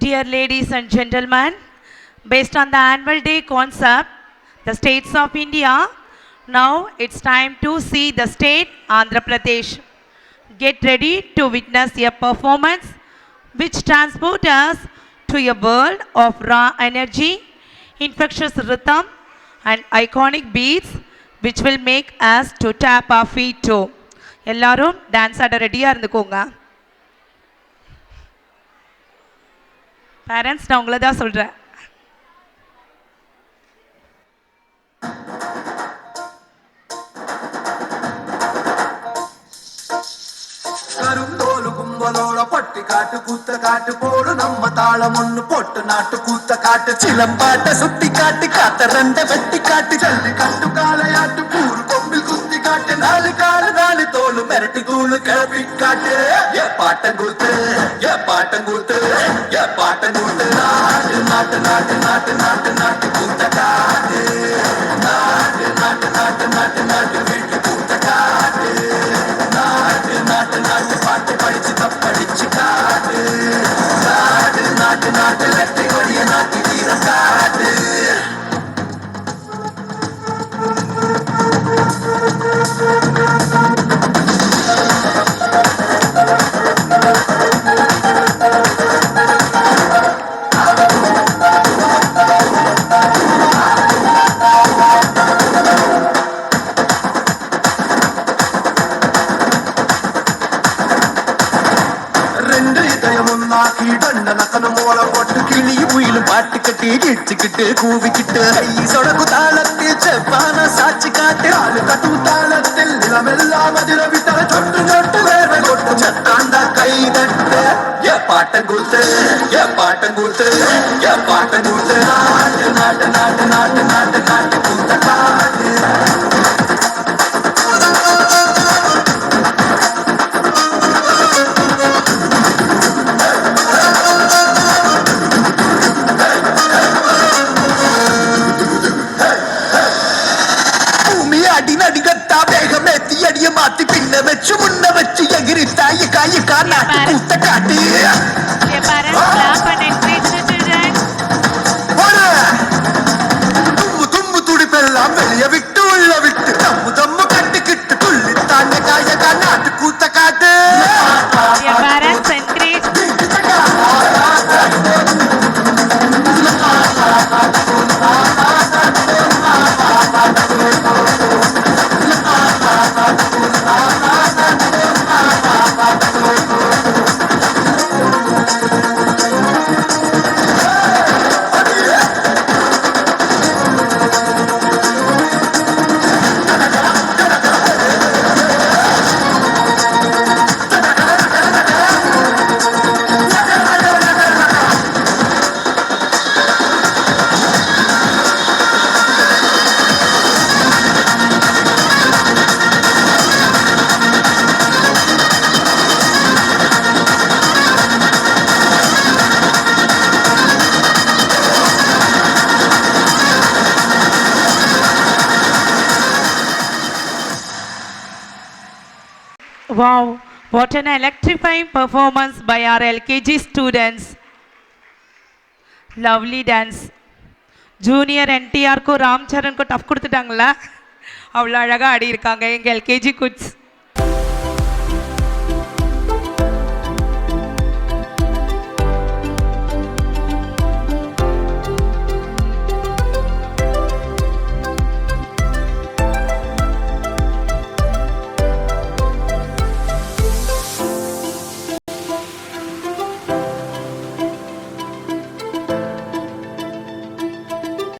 Dear ladies and gentlemen, based on the annual day concept, the states of India, now it's time to see the state Andhra Pradesh. Get ready to witness a performance which transports us to a world of raw energy, infectious rhythm, and iconic beats which will make us to tap our feet too. எல்லாரும் dance ஆட ரெடியாக இருந்துக்கோங்க. Parents நான் உங்களை தான் சொல்கிறேன். கருந்தோலு கும்பலோட பட்டி காட்டு கூத்த காட்டு போடு நம்ம தாளம் ஒண்ணு போட்டு நாட்டு கூத்த காட்டு சிலம்பாட்ட சுட்டி காட்டு காத்த ரெண்ட வெட்டி காட்டு ஜல்லி கட்டு காலையாட்டு கூறு கொம்பில் குத்தி காட்டு நாலு காலு நாலு தோலு மிரட்டி தூளு கிளப்பி காட்டு ஏ பாட்டங்கூத்து ஏ பாட்டங்கூத்து ஏ பாட்டங்கூத்து நாட்டு நாட்டு நாட்டு நாட்டு நாட்டு நாட்டு கூத்த காட்டு நாட்டு நாட்டு நாட்டு நாட்டு நாட்டு வீட்டு கூத்த காட்டு நாட்டு நாட்டு நாட்டு பாட்டு படிச்சு தப்படிச்சு காட்டு நாட்டு நாட்டு நாட்டு லட்டை கொடிய நாட்டி வீரம் காட்டு கிட்டு கூவிக்கிட்டு சொடகு தாளத்தில் செவ்வான சாட்சி காட்டு ஆளு கட்டு தாளத்தில் நிலமெல்லாம் அதிரவிட்டால சொட்டு சொட்டு வேர்வை கொட்டு சத்தாண்டா கை தட்டு ஏ பாட்டங்கூத்து ஏ பாட்டங்கூத்து ஏ பாட்டங்கூத்து நாட்டு நாட்டு நாட்டு நாட்டு நாட்டு நாட்டு கூத்த காட்டு மாத்தி பின்ன வச்சு முன்ன வச்சு எகிரி தாய் காய் காட்டு கூத்த காட்டு தும்பு தும்பு துடிப்பெல்லாம் வெளிய விட்டு உள்ள விட்டு தம்மு தம்மு கட்டுக்கிட்டு துள்ளி தாண்ட காய நாட்டு கூத்த காட்டு Wow, what an electrifying performance by our LKG students. Lovely dance. Junior NTR ko Ram Charan ko tough கொடுத்துட்டாங்களா? அவ்வளோ அழகாக ஆடி இருக்காங்க எங்கள் LKG kids.